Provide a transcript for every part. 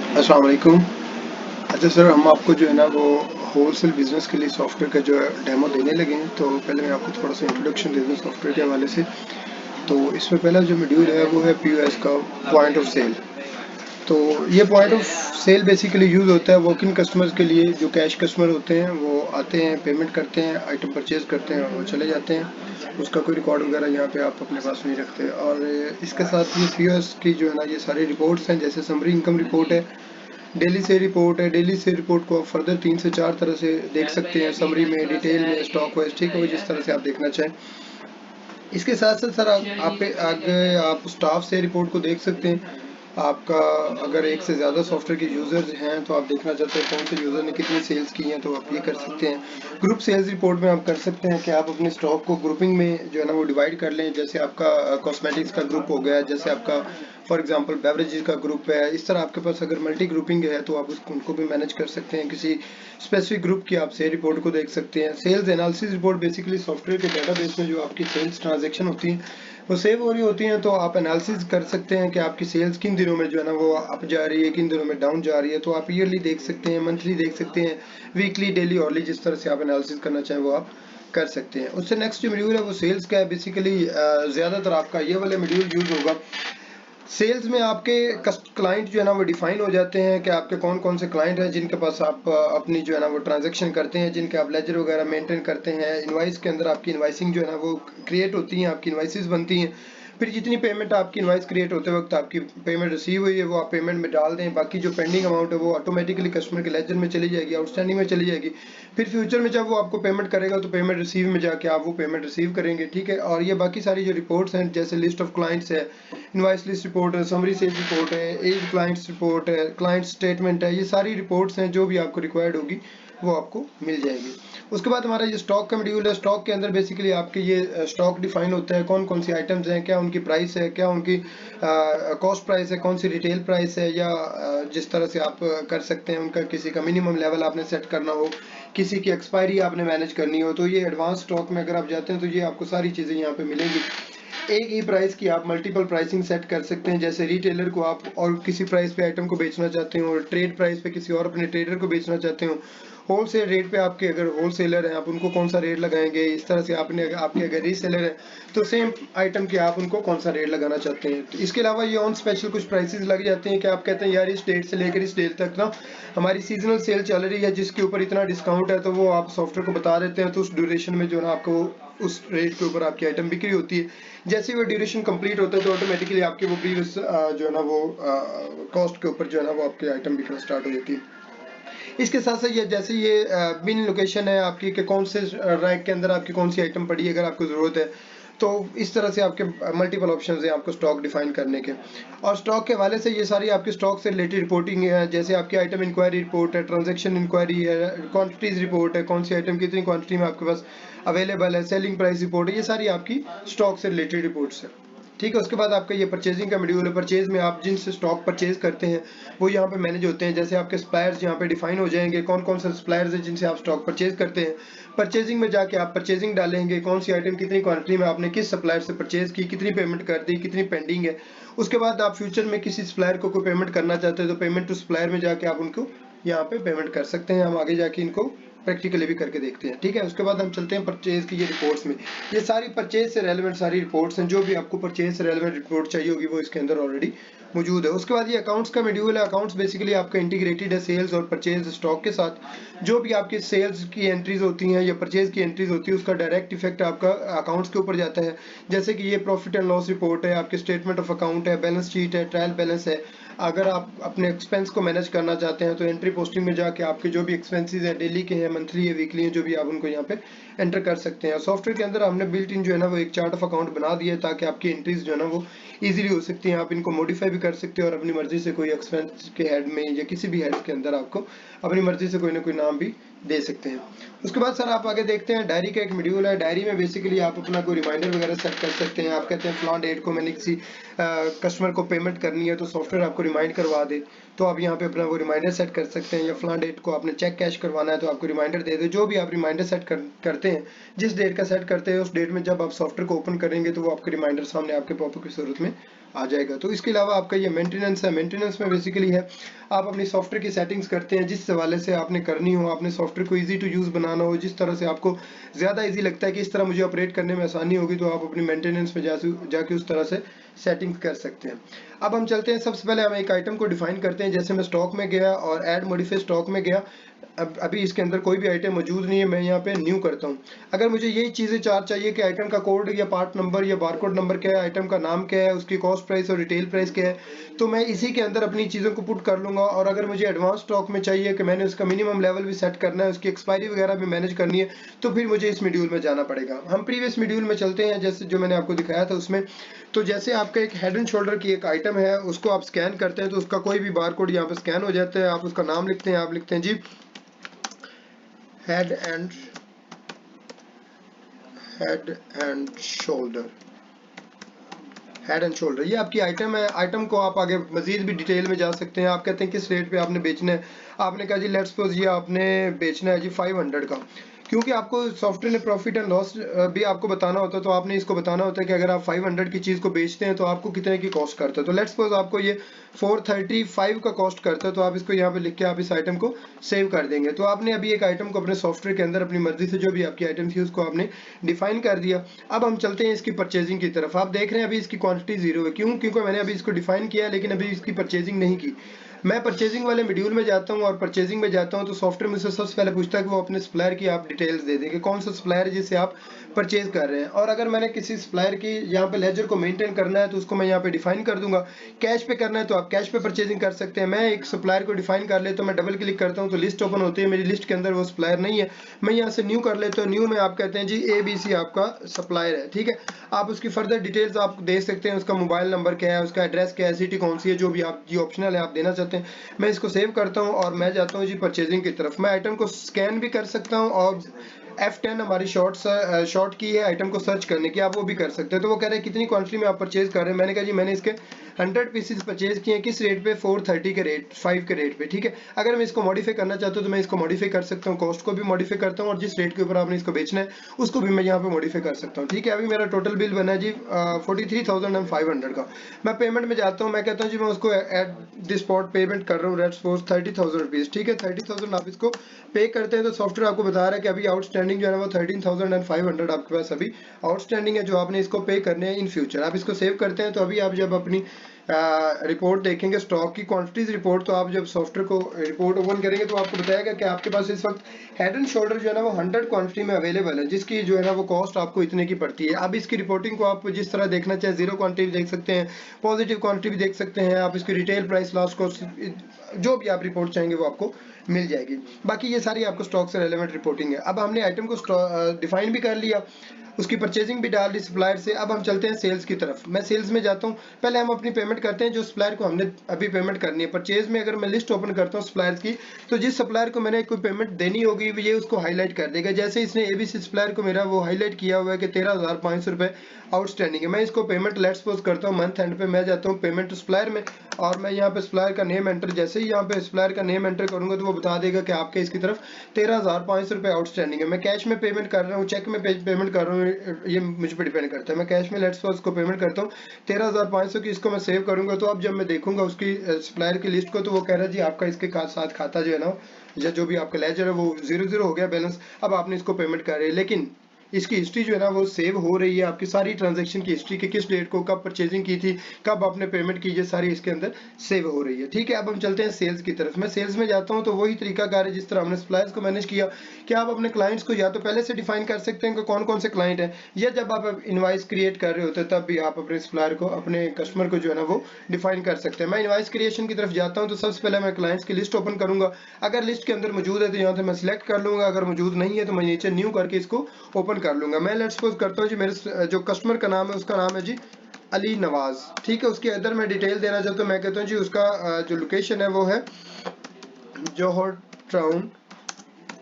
अस्सलाम वालेकुम। अच्छा सर, हम आपको जो है ना वो होलसेल बिजनेस के लिए सॉफ्टवेयर का जो है डेमो देने लगे हैं। तो पहले मैं आपको थोड़ा सा इंट्रोडक्शन दे दूं सॉफ्टवेयर के हवाले से। तो इसमें पहला जो मॉड्यूल है वो है पीओएस का, पॉइंट ऑफ सेल। तो ये point of sale basically use होता है वॉक इन कस्टमर्स के लिए। जो कैश कस्टमर होते हैं वो आते हैं, पेमेंट करते हैं, आइटम परचेज करते हैं और वो चले जाते हैं। उसका कोई रिकॉर्ड वगैरह यहाँ पे आप अपने पास नहीं रखते। और इसके साथ ये पीओएस की जो है ना ये सारी रिपोर्ट्स हैं, जैसे समरी इनकम रिपोर्ट है, डेली से रिपोर्ट है। डेली से रिपोर्ट को आप फर्दर 3 से 4 तरह से देख सकते हैं, समरी में, डिटेल में, स्टॉक वाइज, ठीक है, जिस तरह से आप देखना चाहें। इसके साथ साथ सर आप आगे आप स्टाफ से रिपोर्ट को देख सकते हैं। आपका अगर एक से ज़्यादा सॉफ्टवेयर के यूज़र्स हैं तो आप देखना चाहते हैं कौन से यूज़र ने कितनी सेल्स की हैं, तो आप ये कर सकते हैं। ग्रुप सेल्स रिपोर्ट में आप कर सकते हैं कि आप अपने स्टॉक को ग्रुपिंग में जो है ना वो डिवाइड कर लें। जैसे आपका कॉस्मेटिक्स का ग्रुप हो गया, जैसे आपका फॉर एग्जांपल बेवरेजेस का ग्रुप है। इस तरह आपके पास अगर मल्टी ग्रुपिंग है तो आप उसको उनको भी मैनेज कर सकते हैं। किसी स्पेसिफिक ग्रुप की आप सेल रिपोर्ट को देख सकते हैं। Sales analysis report basically software के डेटाबेस में जो आपकी सेल्स ट्रांजैक्शन होती हैं वो सेव हो रही होती हैं, तो आप एनालिसिस कर सकते हैं कि आपकी सेल्स किन दिनों में जो है ना वो अप जा रही है, किन दिनों में डाउन जा रही है। तो आप ईयरली देख सकते हैं, मंथली देख सकते हैं, वीकली, डेली, ऑरली, जिस तरह से आप एनालिसिस करना चाहें वो आप कर सकते हैं। उससे नेक्स्ट जो मॉड्यूल है वो सेल्स का है। बेसिकली ज़्यादातर आपका ये वाला मॉड्यूल यूज होगा। सेल्स में आपके क्लाइंट जो है ना वो डिफाइन हो जाते हैं कि आपके कौन कौन से क्लाइंट हैं जिनके पास आप अपनी जो है ना वो ट्रांजैक्शन करते हैं, जिनके आप लेजर वगैरह मेंटेन करते हैं। इनवाइस के अंदर आपकी इनवाइसिंग जो है ना वो क्रिएट होती हैं, आपकी इनवाइसेस बनती हैं। फिर जितनी पेमेंट आपकी इनवाइस क्रिएट होते वक्त आपकी पेमेंट रिसीव हुई है वो आप पेमेंट में डाल दें। बाकी जो पेंडिंग अमाउंट है वो ऑटोमेटिकली कस्टमर के लेजर में चली जाएगी, आउटस्टैंडिंग में चली जाएगी। फिर फ्यूचर में जब वो आपको पेमेंट करेगा तो पेमेंट रिसीव में जाके आप वो पेमेंट रिसीव करेंगे, ठीक है। और ये बाकी सारी जो रिपोर्ट्स हैं, जैसे लिस्ट ऑफ क्लाइंट्स है, इनवाइस लिस्ट रिपोर्ट है, समरी सेल रिपोर्ट है, एज क्लाइंट्स रिपोर्ट है, क्लाइंट स्टेटमेंट है, ये सारी रिपोर्ट्स हैं जो भी आपको रिक्वायर्ड होगी वो आपको मिल जाएगी। उसके बाद हमारा ये स्टॉक का मॉड्यूल है। स्टॉक के अंदर बेसिकली आपके ये स्टॉक डिफाइन होता है, कौन कौन सी आइटम्स हैं, क्या उनकी प्राइस है, क्या उनकी कॉस्ट प्राइस है, कौन सी रिटेल प्राइस है, या जिस तरह से आप कर सकते हैं उनका किसी का मिनिमम लेवल आपने सेट करना हो, किसी की एक्सपायरी आपने मैनेज करनी हो, तो ये एडवांस स्टॉक में अगर आप जाते हैं तो ये आपको सारी चीज़ें यहाँ पे मिलेंगी। एक ही प्राइस की आप मल्टीपल प्राइसिंग सेट कर सकते हैं। जैसे रिटेलर को आप और किसी प्राइस पे आइटम को बेचना चाहते हो, और ट्रेड प्राइस पे किसी और अपने ट्रेडर को बेचना चाहते हो, होलसेल रेट पे आपके अगर होलसेलर हैं आप उनको कौन सा रेट लगाएंगे, इस तरह से आपने आपके अगर रीसेलर हैं तो सेम आइटम के आप उनको कौन सा रेट लगाना चाहते हैं। तो इसके अलावा ये ऑन स्पेशल कुछ प्राइसेस लग जाते हैं कि आप कहते हैं यार इस डेट से लेकर इस डेट तक ना हमारी सीजनल सेल चल रही है जिसके ऊपर इतना डिस्काउंट है, तो वो आप सॉफ्टवेयर को बता देते हैं। तो उस ड्यूरेशन में जो है ना आपको उस रेट के ऊपर आपकी आइटम बिक्री होती है। जैसे वो ड्यूरेशन कंप्लीट होता है तो ऑटोमेटिकली आपके वो प्रीवियस जो है ना वो कॉस्ट के ऊपर जो है ना वो आपकी आइटम बिकना स्टार्ट हो जाती है। इसके साथ साथ ये जैसे ये बिन लोकेशन है आपकी कि कौन से रैक के अंदर आपकी कौन सी आइटम पड़ी है, अगर आपको ज़रूरत है तो इस तरह से आपके मल्टीपल ऑप्शंस हैं आपको स्टॉक डिफाइन करने के। और स्टॉक के हवाले से ये सारी आपकी स्टॉक से रिलेटेड रिपोर्टिंग है, जैसे आपकी आइटम इंक्वायरी रिपोर्ट है, ट्रांजैक्शन इंक्वायरी है, क्वांटिटीज रिपोर्ट है, कौन सी आइटम कितनी क्वांटिटी में आपके पास अवेलेबल है, सेलिंग प्राइस रिपोर्ट है, ये सारी आपकी स्टॉक से रिलेटेड रिपोर्ट्स है, ठीक है। उसके बाद आपका ये परचेजिंग का मॉड्यूल है। परचेज में आप जिनसे स्टॉक परचेज करते हैं वो यहाँ पे मैनेज होते हैं। जैसे आपके सप्लायर्स यहाँ पे डिफाइन हो जाएंगे, कौन कौन से सप्लायर्स हैं जिनसे आप स्टॉक परचेज करते हैं। परचेजिंग में जाके आप परचेजिंग डालेंगे, कौन सी आइटम कितनी क्वांटिटी में आपने किस सप्लायर से परचेज की, कितनी पेमेंट कर दी, कितनी पेंडिंग है। उसके बाद आप फ्यूचर में किसी सप्लायर को कोई पेमेंट करना चाहते हैं तो पेमेंट टू सप्लायर में जाके आप उनको यहाँ पे पेमेंट कर सकते हैं। हम आगे जाके इनको प्रैक्टिकली भी करके देखते हैं, ठीक है। उसके बाद हम चलते हैं परचेज की ये रिपोर्ट्स में। ये सारी परचेज से रेलेवेंट सारी रिपोर्ट्स हैं, जो भी आपको परचेज से रेलेवेंट रिपोर्ट चाहिए होगी वो इसके अंदर ऑलरेडी मौजूद है। उसके बाद ये अकाउंट्स का मॉड्यूल है। अकाउंट्स बेसिकली आपका इंटीग्रेटेड है सेल्स और परचेज स्टॉक के साथ। जो भी आपकी सेल्स की एंट्रीज होती हैं या परचेज की एंट्रीज होती है उसका डायरेक्ट इफेक्ट आपका अकाउंट्स के ऊपर जाता है। जैसे कि ये प्रॉफिट एंड लॉस रिपोर्ट है, आपके स्टेटमेंट ऑफ अकाउंट है, बैलेंस शीट है, ट्रायल बैलेंस है। अगर आप अपने एक्सपेंस को मैनेज करना चाहते हैं तो एंट्री पोस्टिंग में जाके आपके जो भी एक्सपेंसेस हैं, डेली के हैं, मंथली है, वीकली हैं, जो भी आप उनको यहाँ पे एंटर कर सकते हैं। सॉफ्टवेयर के अंदर हमने बिल्ट इन जो है ना वो एक चार्ट ऑफ अकाउंट बना दिया है ताकि आपकी एंट्रीज जो है ना वो इजीली हो सकती हैं। आप इनको मॉडिफाई भी कर सकते हैं और अपनी मर्जी से कोई एक्सपेंस के हेड में या किसी भी हेड के अंदर आपको अपनी मर्जी से कोई ना कोई नाम भी दे सकते हैं। उसके बाद सर आप आगे देखते हैं डायरी का एक मॉड्यूल है। डायरी में बेसिकली आप अपना कोई रिमाइंडर वगैरह सेट कर सकते हैं। आप कहते हैं फ्लॉन डेट को मैंने किसी कस्टमर को पेमेंट करनी है तो सॉफ्टवेयर आपको रिमाइंड करवा दे, तो आप यहाँ पे अपना वो रिमाइंडर सेट कर सकते हैं। या फ्लॉन डेट को आपने चेक कैश करवाना है तो आपको रिमाइंडर दे दे। जो भी आप रिमाइंडर सेट करते हैं, जिस डेट का सेट करते हैं उस डेट में जब आप सॉफ्टवेयर को ओपन करेंगे तो वो आपके रिमाइंडर सामने आपके पॉपअप की सूरत में आ जाएगा। तो इसके अलावा आपका ये मेंटेनेंस है, मेंटेनेंस में बेसिकली है आप अपनी सॉफ्टवेयर की सेटिंग्स करते हैं जिस हवाले से आपने करनी हो, आपने सॉफ्टवेयर को ईजी टू यूज़ बनाना हो, जिस तरह से आपको ज़्यादा ईजी लगता है कि इस तरह मुझे ऑपरेट करने में आसानी होगी, तो आप अपनी मेंटेनेंस में जाके उस तरह से सेटिंग्स कर सकते हैं। अब हम चलते हैं, सबसे पहले हम एक आइटम को डिफाइन करते हैं। जैसे मैं स्टॉक में गया और ऐड मॉडिफाई स्टॉक में गया, अब अभी इसके अंदर कोई भी आइटम मौजूद नहीं है, मैं यहाँ पे न्यू करता हूँ। अगर मुझे यही चीज़ें चार चाहिए कि आइटम का कोड या पार्ट नंबर या बारकोड नंबर क्या है, आइटम का नाम क्या है, उसकी कॉस्ट प्राइस और रिटेल प्राइस क्या है, तो मैं इसी के अंदर अपनी चीज़ों को पुट कर लूँगा। और अगर मुझे एडवांस स्टॉक में चाहिए कि मैंने उसका मिनिमम लेवल भी सेट करना है, उसकी एक्सपायरी वगैरह भी मैनेज करनी है, तो फिर मुझे इस मॉड्यूल में जाना पड़ेगा। हम प्रीवियस मॉड्यूल में चलते हैं, जैसे जो मैंने आपको दिखाया था उसमें। तो जैसे आपका एक हेड एंड शोल्डर की एक आइटम है, उसको आप स्कैन करते हैं तो उसका कोई भी बारकोड यहाँ पे स्कैन हो जाता है। आप उसका नाम लिखते हैं, आप लिखते हैं जी head and shoulder. Head and shoulder ये आपकी आइटम है। आइटम को आप आगे मजीद भी डिटेल में जा सकते हैं। आप कहते हैं किस रेट पे आपने बेचना है, आपने कहा जी लेट्स सपोज ये आपने बेचना है जी 500 का, क्योंकि आपको सॉफ्टवेयर ने प्रॉफिट एंड लॉस भी आपको बताना होता है। तो आपने इसको बताना होता है कि अगर आप 500 की चीज़ को बेचते हैं तो आपको कितने की कॉस्ट करता है। तो लेट्स सपोज आपको ये 435 का कॉस्ट करता है, तो आप इसको यहाँ पे लिख के आप इस आइटम को सेव कर देंगे। तो आपने अभी एक आइटम को अपने सॉफ्टवेयर के अंदर अपनी मर्जी से जो भी आपकी आइटम थी उसको आपने डिफाइन कर दिया। अब हम चलते हैं इसकी परचेजिंग की तरफ। आप देख रहे हैं अभी इसकी क्वांटिटी 0 है, क्यों? क्योंकि मैंने अभी इसको डिफाइन किया है लेकिन अभी इसकी परचेजिंग नहीं की। मैं परचेजिंग वाले मॉड्यूल में जाता हूं और परचेजिंग में जाता हूं तो सॉफ्टवेयर मुझसे सबसे पहले पूछता है कि वो अपने सप्लायर की आप डिटेल्स दे दें कि कौन सा सप्लायर है जिसे आप परचेज कर रहे हैं। और अगर मैंने किसी सप्लायर की यहाँ पे लेजर को मेंटेन करना है तो उसको मैं यहाँ पे डिफाइन कर दूंगा। कैश पे करना है तो आप कैश पे परचेजिंग कर सकते हैं। मैं एक सप्लायर को डिफाइन कर लेता हूँ, मैं डबल क्लिक करता हूँ तो लिस्ट ओपन होती है, मेरी लिस्ट के अंदर वो सप्लायर नहीं है। मैं यहाँ से न्यू कर लेता हूँ। न्यू में आप कहते हैं जी ABC आपका सप्लायर है, ठीक है। आप उसकी फर्दर डिटेल्स आप दे सकते हैं, उसका मोबाइल नंबर क्या है, उसका एड्रेस क्या है, सिटी कौन सी है, जो भी आप जी ऑप्शनल है आप देना चाहते हैं। मैं इसको सेव करता हूं और मैं जाता हूं जी परचेजिंग की तरफ। मैं आइटम को स्कैन भी कर सकता हूं और F10 हमारी शॉर्ट की है आइटम को सर्च करने की, आप वो भी कर सकते हैं। तो वो कह रहे हैं कितनी क्वांटिटी में आप परचेज कर रहे हैं। मैंने कहा जी मैंने इसके 100 पीसेज परचेज किए हैं, किस रेट पे, 430 के रेट 5 के रेट पे, ठीक है। अगर मैं इसको मॉडिफाई करना चाहता हूँ तो मैं इसको मॉडिफाई कर सकता हूँ, कॉस्ट को भी मॉडिफाई करता हूँ और जिस रेट के ऊपर आपने इसको बेचना है उसको भी मैं यहाँ पे मॉडिफाई कर सकता हूँ, ठीक है। अभी मेरा टोटल बिल बना है जी 43,500 का। मैं पेमेंट में जाता हूँ, मैं कहता हूँ जी मैं उसको एट दिस स्पॉट पेमेंट कर रहा हूँ, लेट्स सपोज 30,000 रुपीज़, ठीक है। 30,000 आप इसको पे करते हैं तो सॉफ्टवेयर आपको बता रहा है कि अभी आउटस्टैंडिंग जो है ना वो 13,500 आपके पास अभी आउटस्टैंडिंग है, जो आपने इसको पे करने हैं इन फ्यूचर। आप इसको सेव करते हैं तो अभी आप जब अपनी रिपोर्ट देखेंगे स्टॉक की क्वांटिटीज रिपोर्ट, तो आप जब सॉफ्टवेयर को रिपोर्ट ओपन करेंगे तो आपको बताएगा कि आपके पास इस वक्त हेड एंड शोल्डर जो है ना वो 100 क्वांटिटी में अवेलेबल है, जिसकी जो है ना वो कॉस्ट आपको इतने की पड़ती है। अब इसकी रिपोर्टिंग को आप जिस तरह देखना चाहे, 0 क्वांटिटी देख सकते हैं, पॉजिटिव क्वांटिटी भी देख सकते हैं, आप इसकी रिटेल प्राइस लास्ट कॉस्ट जो भी आप रिपोर्ट चाहेंगे वो आपको मिल जाएगी। बाकी ये सारी आपको स्टॉक से रेलेवेंट रिपोर्टिंग है। अब हमने आइटम को डिफाइन भी कर लिया, उसकी परचेजिंग भी डाल दी सप्लायर से। अब हम चलते हैं सेल्स की तरफ। मैं सेल्स में जाता हूँ, पहले हम अपनी पेमेंट करते हैं जो सप्लायर को हमने अभी पेमेंट करनी है। परचेज में अगर मैं लिस्ट ओपन करता हूँ सप्लायर्स की, तो जिस सप्लायर को मैंने कोई पेमेंट देनी होगी ये उसको हाईलाइट कर देगा। जैसे इसने ABC सप्लायर को मेरा वो हाईलाइट किया हुआ है कि 13,500 रुपये आउटस्टैंडिंग है, मैं इसको पेमेंट लेट्स सपोज करता हूँ मंथ एंड पे। मैं जाता हूँ पेमेंट सप्लायर में और मैं यहाँ पे सप्लायर का नेम एंटर, जैसे ही यहाँ पे सप्लायर का नेम एंटर करूंगा तो वो बता देगा कि आपके इसकी तरफ 13,500 रुपये आउटस्टैंडिंग है। मैं कैश में पेमेंट कर रहा हूँ, चेक में पेमेंट कर रहा हूँ, ये मुझ पर डिपेंड करता है। मैं कैश में लेट्स सपोज को पेमेंट करता हूँ 13,500 की, इसको मैं सेव करूंगा। तो अब जब मैं देखूंगा उसकी सप्लायर की लिस्ट को, तो वो कह रहा है जी आपका इसके साथ खाता जो है ना या जो भी आपका लेजर है वो 0 हो गया बैलेंस, अब आपने इसको पेमेंट कर रहे हैं। लेकिन इसकी हिस्ट्री जो है ना वो सेव हो रही है, आपकी सारी ट्रांजैक्शन की हिस्ट्री, कि किस डेट को कब परचेजिंग की थी, कब आपने पेमेंट की, ये सारी इसके अंदर सेव हो रही है, ठीक है। अब हम चलते हैं सेल्स की तरफ। मैं सेल्स में जाता हूँ तो वही तरीकाकार है जिस तरह हमने सप्लायर्स को मैनेज किया, कि आप अपने क्लाइंट्स को या तो पहले से डिफाइन कर सकते हैं कि कौन कौन से क्लाइंट हैं, या जब आप इनवाइस क्रिएट कर रहे होते हैं तब भी आप अपने सप्लायर को, अपने कस्टमर को जो है ना वो डिफाइन कर सकते हैं। मैं इनवाइस क्रिएशन की तरफ जाता हूँ तो सबसे पहले मैं क्लाइंट्स की लिस्ट ओपन करूंगा। अगर लिस्ट के अंदर मौजूद है तो यहाँ से मैं सिलेक्ट कर लूंगा, अगर मौजूद नहीं है तो मैं नीचे न्यू करके इसको ओपन कर लूंगा। मैं लेट्स सपोज करता हूँ जी मेरे जो कस्टमर का नाम है उसका नाम है जी अली नवाज, ठीक है। उसके अंदर मैं डिटेल देना चाहता हूँ, मैं कहता हूँ जी उसका जो लोकेशन है वो है जौहर टाउन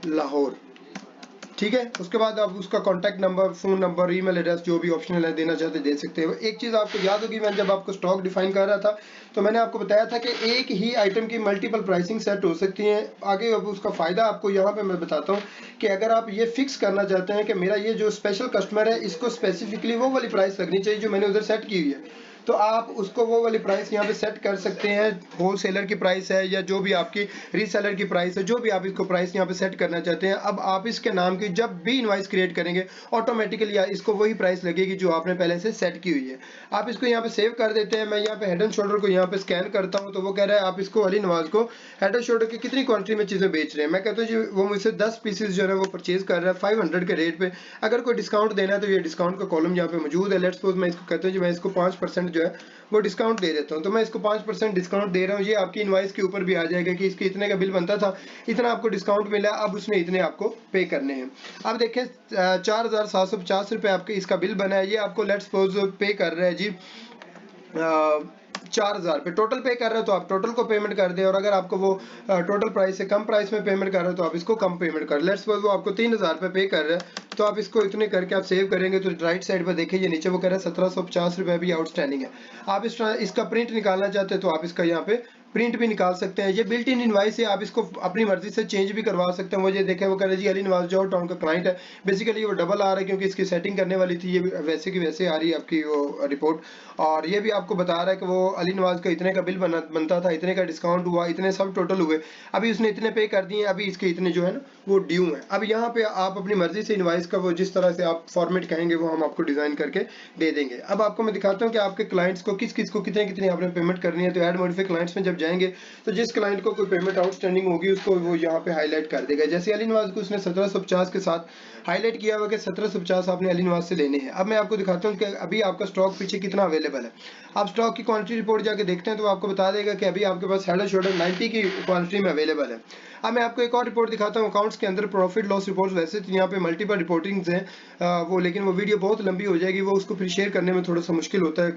लाहौर, ठीक है। उसके बाद आप उसका contact number, phone number, email address जो भी ऑप्शनल है देना चाहते दे सकते हैं। एक चीज़ आपको याद होगी, मैं जब आपको स्टॉक डिफाइन कर रहा था तो मैंने आपको बताया था कि एक ही आइटम की मल्टीपल प्राइसिंग सेट हो सकती है। आगे अब उसका फ़ायदा आपको यहाँ पे मैं बताता हूँ कि अगर आप ये फिक्स करना चाहते हैं कि मेरा ये जो स्पेशल कस्टमर है इसको स्पेसिफिकली वो वाली प्राइस लगनी चाहिए जो मैंने उधर सेट की हुई है, तो आप उसको वो वाली प्राइस यहाँ पे सेट कर सकते हैं, होल सेलर की प्राइस है या जो भी आपकी रीसेलर की प्राइस है, जो भी आप इसको प्राइस यहाँ पे सेट करना चाहते हैं। अब आप इसके नाम की जब भी इनवॉइस क्रिएट करेंगे ऑटोमेटिकली इसको वही प्राइस लगेगी जो आपने पहले से सेट की हुई है। आप इसको यहाँ पे सेव कर देते हैं। मैं यहाँ पे हेड एंड शोल्डर को यहाँ पे स्कैन करता हूँ तो वो कह रहा है आप इसको अली नवाज को हेड एंड शोल्डर की कितनी क्वांटिटी में चीजें बेच रहे हैं। मैं कहता हूँ जी वो मुझसे 10 पीसेस जो है वो परचेज कर रहा है 500 के रेट पे। अगर कोई डिस्काउंट देना है तो ये डिस्काउंट का कॉलम यहाँ पे मौजूद है। लेट्स सपोज मैं इसको कहता हूँ जी मैं इसको 5% जो है वो डिस्काउंट दे देता हूँ, तो मैं इसको 5% डिस्काउंट दे रहा हूँ। ये आपकी इनवॉइस के ऊपर भी आ जाएगा कि इसके इतने का बिल बनता था, इतना आपको डिस्काउंट मिला, अब उसने इतने आपको पे करने हैं। अब देखें 4750 रुपये आपके इसका बिल बना है। ये आपको लेट्स सपोज पे कर रहा है जी 4000 पे टोटल पे कर रहे हो तो आप टोटल को पेमेंट कर दें, और अगर आपको वो टोटल प्राइस से कम प्राइस में पेमेंट कर रहे हो तो आप इसको कम पेमेंट कर। लेट्स सपोज वो आपको 3000 पे कर रहा है तो आप इसको इतने करके आप सेव करेंगे तो राइट साइड पर देखिए ये नीचे वो कह रहा है 1750 रुपये भी आउटस्टैंडिंग है। आप इसका प्रिंट निकालना चाहते हैं तो आप इसका यहाँ पे प्रिंट भी निकाल सकते हैं। ये बिल्ट इन इनवाइस है, आप इसको अपनी मर्जी से चेंज भी करवा सकते हैं। मुझे देखें वो कह रहे हैं जी अली नवाज जॉर्ज टाउन का क्लाइंट है, बेसिकली वो डबल आ रहा है क्योंकि इसकी सेटिंग करने वाली थी, ये वैसे की वैसे आ रही है आपकी वो रिपोर्ट। और ये भी आपको बता रहा है कि वो अली नवाज का इतने का बिल बनता था, इतने का डिस्काउंट हुआ, इतने सब टोटल हुए, अभी उसने इतने पे कर दिए, अभी इसके इतने जो है ना वो ड्यू है। अब यहाँ पे आप अपनी मर्जी से इनवाइस का वो जिस तरह से आप फॉर्मेट कहेंगे वो हम आपको डिजाइन करके दे देंगे। अब आपको मैं दिखाता हूँ कि आपके क्लाइंट्स को किस किस को कितने कितने आपने पेमेंट करनी है। तो ऐड मॉडिफाई क्लाइंट्स में जब जाएंगे तो जिस क्लाइंट को कोई पेमेंट आउटस्टैंडिंग होगी उसको वो यहाँ पे हाईलाइट कर देगा। जैसे अली नवाज को उसने 1750 के साथ हाईलाइट किया हुआ कि 1750 आपने अली नवाज से लेने हैं। अब मैं आपको दिखाता हूँ कि अभी आपका स्टॉक पीछे कितना अवेलेबल है। आप स्टॉक की क्वांटिटी रिपोर्ट जाके देखते हैं तो आपको बता देगा कि अभी आपके पास हेड एंड शोल्डर 90 की क्वांटिटी में अवेलेबल है। अब मैं आपको एक और रिपोर्ट दिखाता हूँ अकाउंट्स के अंदर प्रॉफिट लॉस रिपोर्ट। वैसे तो यहाँ पे मल्टीपल रिपोर्टिंग्स हैं वो, लेकिन वो वीडियो बहुत लंबी हो जाएगी, वो उसको फिर शेयर करने में थोड़ा सा मुश्किल होता है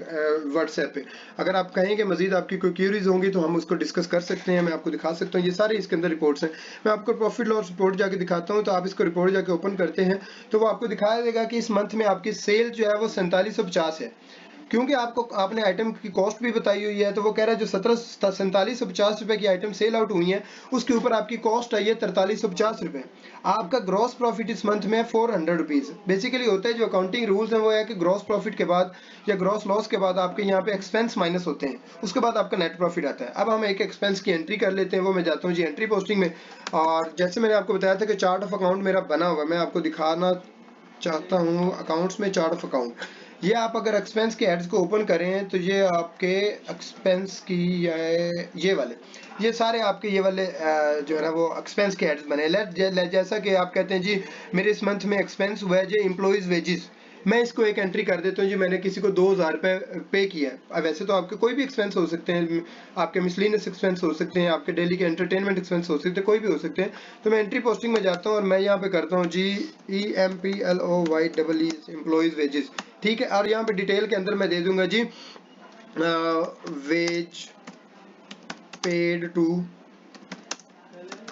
व्हाट्सएप पे। अगर आप कहें कि मजीद आपकी कोई क्यूरीज होंगी तो हम उसको डिस्कस कर सकते हैं, मैं आपको दिखा सकता हूँ। ये सारे इसके अंदर रिपोर्ट्स हैं। मैं आपको प्रॉफिट लॉस रिपोर्ट जाके दिखाता हूँ तो आप इसको रिपोर्ट जाके ओपन करते हैं तो वो आपको दिखाया देगा कि इस मंथ में आपकी सेल जो है वो 4750 है, क्योंकि आपने आइटम की कॉस्ट भी बताई हुई है। तो वो कह रहा है जो 4750 रुपए की आइटम सेल आउट हुई है उसके ऊपर आपकी कॉस्ट आई है 4350 रुपए। आपका ग्रॉस प्रॉफिट इस मंथ में 400 रुपीज। बेसिकली होता है जो अकाउंटिंग रूल्स हैं वो है कि ग्रॉस प्रॉफिट के बाद या ग्रॉस लॉस के बाद आपके यहाँ पे एक्सपेंस माइनस होते हैं, उसके बाद आपका नेट प्रॉफिट आता है। अब हम एक एक्सपेंस की एंट्री कर लेते हैं, वो मैं जाता हूँ जी एंट्री पोस्टिंग में। और जैसे मैंने आपको बताया था कि चार्ट ऑफ अकाउंट मेरा बना हुआ, मैं आपको दिखाना चाहता हूँ अकाउंट्स में चार्ट ऑफ अकाउंट। ये आप अगर एक्सपेंस के हेड्स को ओपन करें तो ये आपके एक्सपेंस की ये वाले ये सारे आपके ये वाले जो है ना वो एक्सपेंस के हेड्स बने। जैसा कि आप कहते हैं जी मेरे इस मंथ में एक्सपेंस हुआ है जी एम्प्लॉइज वेजेस, मैं इसको एक एंट्री कर देता हूँ जी मैंने किसी को 2000 रुपये पे किया है। वैसे तो आपके कोई भी एक्सपेंस हो सकते हैं, आपके मिसलिनियस एक्सपेंस हो सकते हैं, आपके डेली के एंटरटेनमेंट एक्सपेंस हो सकते हैं, कोई भी हो सकते हैं। तो मैं एंट्री पोस्टिंग में जाता हूँ और मैं यहाँ पे करता हूँ जी EMPLOY एम्प्लॉइज वेजेस, ठीक है। और यहाँ पे डिटेल के अंदर मैं दे दूंगा जी वेज पेड टू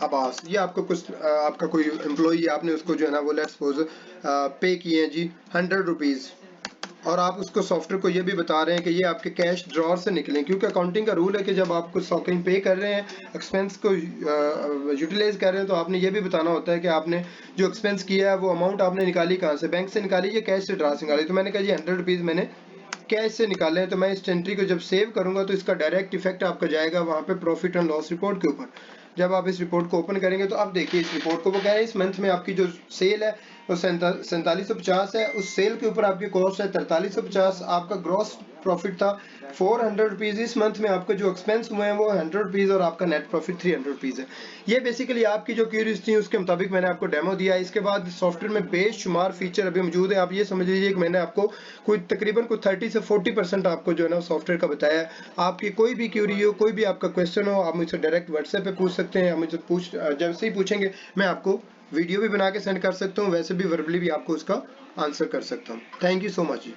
अब्बास। ये आपको कुछ आपका कोई एम्प्लॉई आपने उसको जो है ना वो लेट्स सपोज पे किए हैं जी 100 रुपीज़, और आप उसको सॉफ्टवेयर को ये भी बता रहे हैं कि ये आपके कैश ड्रॉर से निकलें, क्योंकि अकाउंटिंग का रूल है कि जब आप कुछ सॉकिंग पे कर रहे हैं एक्सपेंस को यूटिलाइज कर रहे हैं तो आपने ये भी बताना होता है कि आपने जो एक्सपेंस किया है वो अमाउंट आपने निकाली कहाँ से, बैंक से निकाली या कैश से ड्रा से निकाली। तो मैंने कहा जी 100 रुपीज़ मैंने कैश से निकाले हैं। तो मैं इस एंट्री को जब सेव करूंगा तो इसका डायरेक्ट इफेक्ट आपका जाएगा वहाँ पे प्रॉफिट एंड लॉस रिपोर्ट के ऊपर। जब आप इस रिपोर्ट को ओपन करेंगे तो आप देखिए इस रिपोर्ट को, वो कह रहे हैं इस मंथ में आपकी जो सेल है वो 4750 है, उस सेल के ऊपर आपकी कॉस्ट है 4350, आपका ग्रॉस प्रॉफिट था 400 रुपीज़। इस मंथ में आपका जो एक्सपेंस हुए हैं वो 100 रुपीज़ और आपका नेट प्रॉफिट 300 रुपीज़ है। ये बेसिकली आपकी जो क्यूरीज थी उसके मुताबिक मैंने आपको डेमो दिया है। इसके बाद सॉफ्टवेयर में बेशुमार फीचर अभी मौजूद है। आप ये समझ लीजिए कि मैंने आपको कोई तकरीबन 30 से 40% आपको जो है ना सॉफ्टवेयर का बताया है। आपकी कोई भी क्यूरी हो, कोई भी आपका क्वेश्चन हो, आप मुझसे डायरेक्ट व्हाट्सएप पे पूछ सकते हैं। मुझसे जैसे ही पूछेंगे मैं आपको वीडियो भी बना के सेंड कर सकता हूँ, वैसे भी वर्बली भी आपको उसका आंसर कर सकता हूँ। Thank you so much.